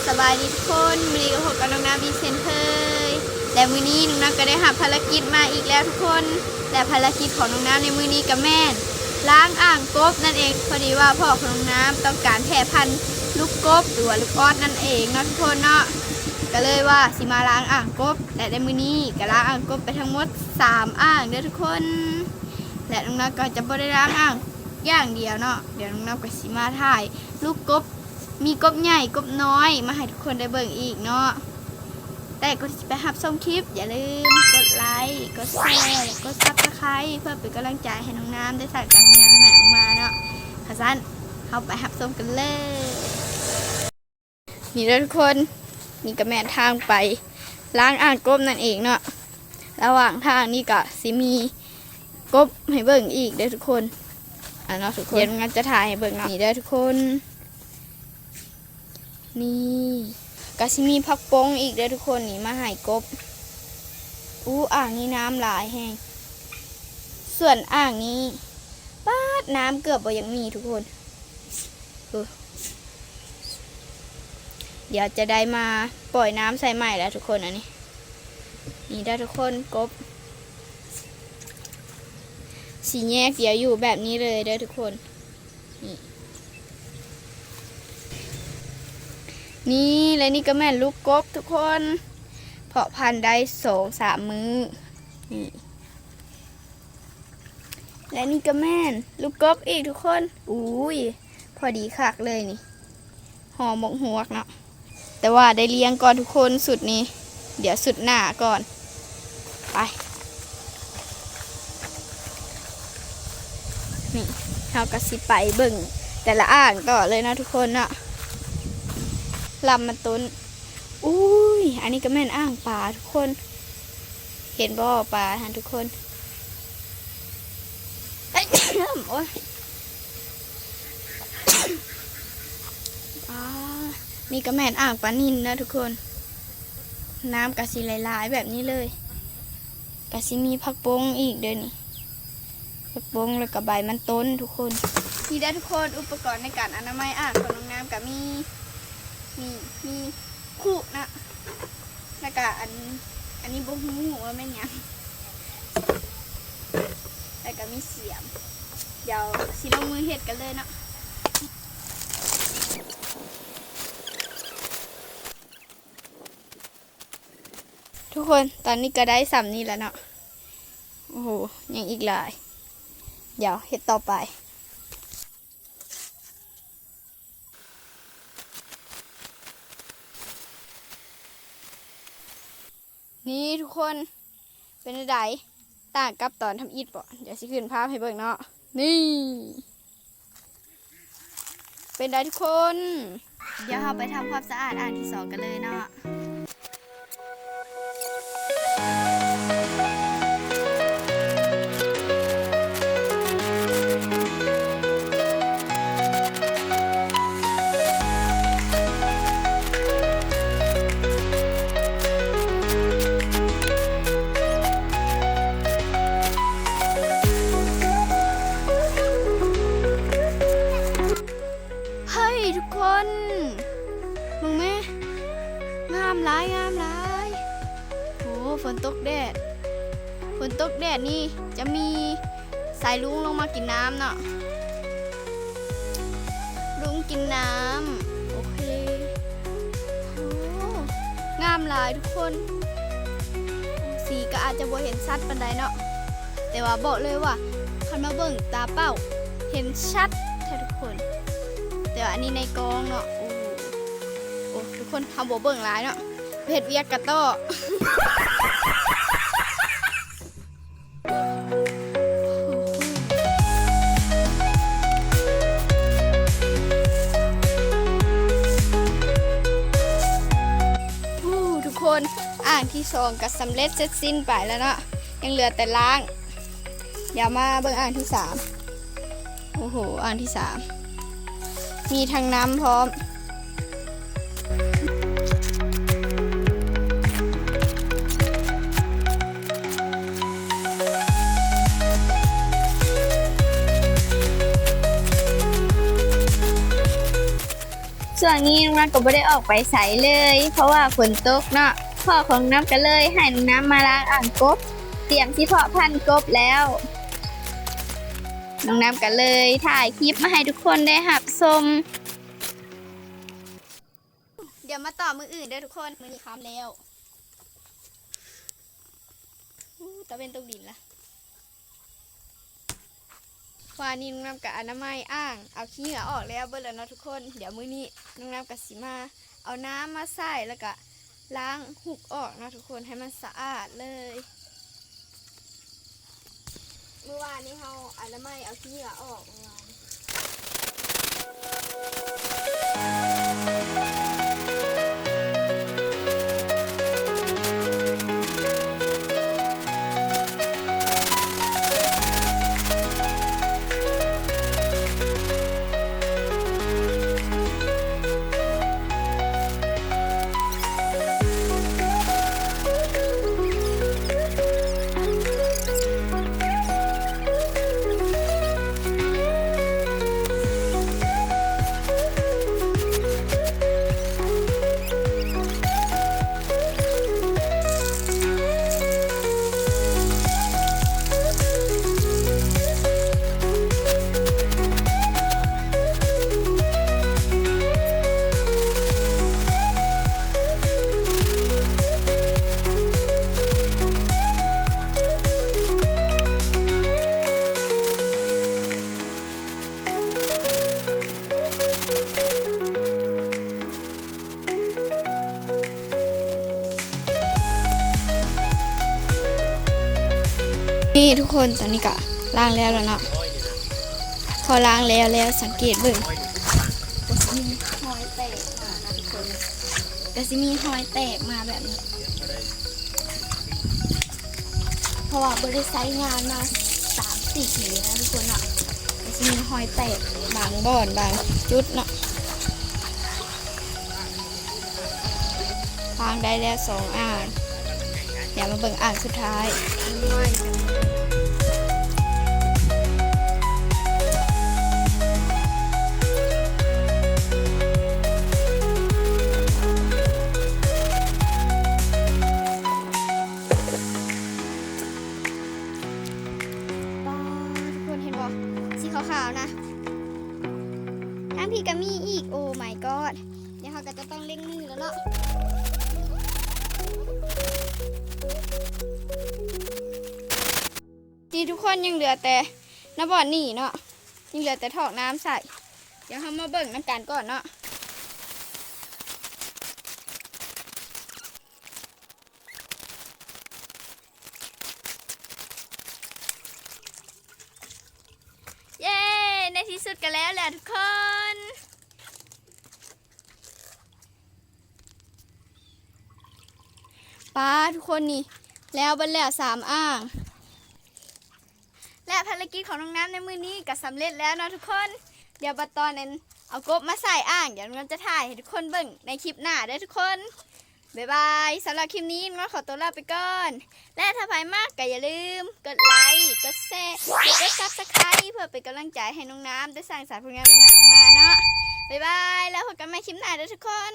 สบายดีทุกคนวันนี้ก็พบกับน้องนาบีเซนเคยและมื้อนี้น้องนาก็ได้หาภารกิจมาอีกแล้วทุกคนและภารกิจของน้องน้ำในมื้อนี้กับแม่ล้างอ่างกบนั่นเองพอดีว่าพ่อของน้องน้ำต้องการแพร่พันธุ์ลูกกบหรือว่าลูกออสนั่นเองเนาะทุกคนเนาะก็เลยว่าสิมาล้างอ่างกบและในมื้อนี้ก็ล้างอ่างกบไปทั้งหมด3อ่างเด้อทุกคนและน้องน้ำก็จะบ่ได้ล้างอ่างอย่างเดียวเนาะเดี๋ยวน้องน้ำก็สิมาถ่ายลูกกบมีกบใหญ่กบน้อยมาให้ทุกคนได้เบิ่งอีกเนาะแต่ก็จะไปหับชมคลิปอย่าลืมกดไลค์กดแชร์กดซับสไครต์เพื่อเป็นกำลังใจให้น้องน้ำได้สร้างการทำงานใหม่ออกมาเนาะขะซันเข้าไปหับชมกันเลยนี่ทุกคนนี่ก็แม่ทางไปล้างอ่างกบนั่นเองเนาะระหว่างทางนี่ก็สิมีกบให้เบิ่งอีกเด้อทุกคนเนาะทุกคนเดี๋ยวงั้นจะถ่ายให้เบิ่งเนาะนี่เด้อทุกคนนี่ก็สิมีผักปงอีกเด้อทุกคนนี่มาให้กบอ่างนี้น้ำหลายแห้งส่วนอ่างนี้ป้าดน้ำเกือบบ่ยังมีทุกคนเดี๋ยวจะได้มาปล่อยน้ำใส่ใหม่แล้วทุกคนอันนี้นี่ได้ทุกคนกบสีแยกเดี๋ยวอยู่แบบนี้เลยได้ทุกคนนี่และนี่ก็แม่นลูกกบทุกคนเพาะพันธุ์ได้2-3 มื้อนี่และนี่ก็แม่นลูกกบอีกทุกคนพอดีคักเลยนี่ห่อหมกหัวกเนาะแต่ว่าได้เลี้ยงก่อนทุกคนสุดนี้เดี๋ยวสุดหน้าก่อนไปนี่เราก็สิไปเบิ่งแต่ละอ่างต่อเลยนะทุกคนเนาะลำมันต้นอันนี้ก็แม่นอ่างปลาทุกคนเห็นบ่อปลาทุกคนโอ้ยนี่ก็แม่นอ่างปลานิลนะทุกคนน้ำกะสีหลายๆแบบนี้เลยกะสีมีผักบงอีกเดี๋ยวนี้ผักบงแล้วก็ใบมันต้นทุกคนนี่ได้ทุกคนอุปกรณ์ในการอนามัยอ่างของน้องน้ำกับมีคู่นะแล้วก็อันนี้บุ้งหูว่าแม่ยังแล้วก็มีเสียมเดี๋ยวสิลงมือเห็ดกันเลยเนาะทุกคนตอนนี้ก็ได้สำนี้แล้วเนาะโอ้โหยังอีกหลายเดี๋ยวเห็ดต่อไปนี่ทุกคนเป็นอะไรต่างกับตอนทำอิฐป่ะเดี๋ยวสิขึ้นภาพให้เบิ่งเนาะนี่เป็นไรทุกคนเดี๋ยวเราไปทำความสะอาดอ่างที่2กันเลยเนาะทุกคนมึงแม่งามหลายโอ้ฝนตกแดดนี่จะมีสายลุงลงมากินน้ำเนาะลุงกินน้ำโอเคโอ้งามหลายทุกคนสีก็อาจจะบ่เห็นชัดปานใดเนาะแต่ว่าบอกเลยว่าคันมาเบิ่งตาเป้าเห็นชัดแท้ทุกคนแต่ว่าอันนี้ในกองเนาะโอ้ทุกคนทำโบเบิ่งร้ายเนาะเผ็ดเวียกกระต้อทุกคนอ่างที่2ก็สำเร็จเสร็จสิ้นไปแล้วเนาะยังเหลือแต่ล้างเดี๋ยวมาเบิ่งอ่างที่3โอ้โหอ่างที่3มีทางน้ำพร้อม ช่วงนี้น้องน้ำก็ไม่ได้ออกไปใส่เลย เพราะว่าฝนตกเนาะพ่อของน้ำก็เลยให้น้องน้ำมาล้างอ่างกบเตรียมที่เพาะพันธุ์กบแล้วน้องน้ำก็เลยถ่ายคลิปมาให้ทุกคนได้หับชมเดี๋ยวมาต่อมืออื่นเด้อทุกคนมือนี้ค้ำแล้วตะเวนตกดินละวานี้น้องน้ำกับอนามัยอ่างเอาขี้เหงื่อออกแล้วเบิ่แล้วเนาะทุกคนเดี๋ยวมื้อนี้น้องน้ำกับสิมาเอาน้ำมาใส่แล้วก็ล้างหุบออกเนาะทุกคนให้มันสะอาดเลยเมื่อวานนี้เราอนามัยเอาขี้เหงื่อออกเมื่อวานนี่ทุกคนตอนนี้ก็ล้างแล้วเนาะพอล้างแล้วสังเกตเบิ่งก็จะมีหอยแตกมานะทุกคนก็จะมีหอยแตกมาแบบนี้เพราะว่าบริษัทงานมา3-4 ปีนะทุกคนเนาะก็จะมีหอยแตกบางบ่อนบางจุดเนาะล้างได้แล้ว2 อ่างเดี๋ยวมาเบิ่งอ่างสุดท้ายสีขาวๆนะทางพี่ก็มีอีกโอ้ my god เดี๋ยวเขาก็จะต้องเล่งมือแล้วเนาะนี่ทุกคนยังเหลือแต่น้ำบ่อนี่เนาะยังเหลือแต่ถอกน้ำใส่เดี๋ยวเขามาเบิ่งน้ำกันก่อนเนาะเย้ในที่สุดกันแล้วแหละทุกคนป้าทุกคนนี่แล้วบันแล้ว3 อ่างและภารกิจของน้องน้ำในมื้อนี้ก็สำเร็จแล้วเนาะทุกคนเดี๋ยวบัดตอนนั้นเอากบมาใส่อ่างเดี๋ยวน้องจะถ่ายให้ทุกคนเบิ่งในคลิปหน้าได้ทุกคนบ๊ายบายสำหรับคลิปนี้น้องขอตัวลาไปก่อนและถ้าใครมากก็อย่าลืมกดไลค์กดแชร์กดซับสไครต์เพื่อเป็นกำลังใจให้น้องน้ำได้สร้างสรรค์ผลงานใหม่ๆออกมาเนาะบ๊ายบายแล้วพบกันใหม่คลิปหน้าเด้อทุกคน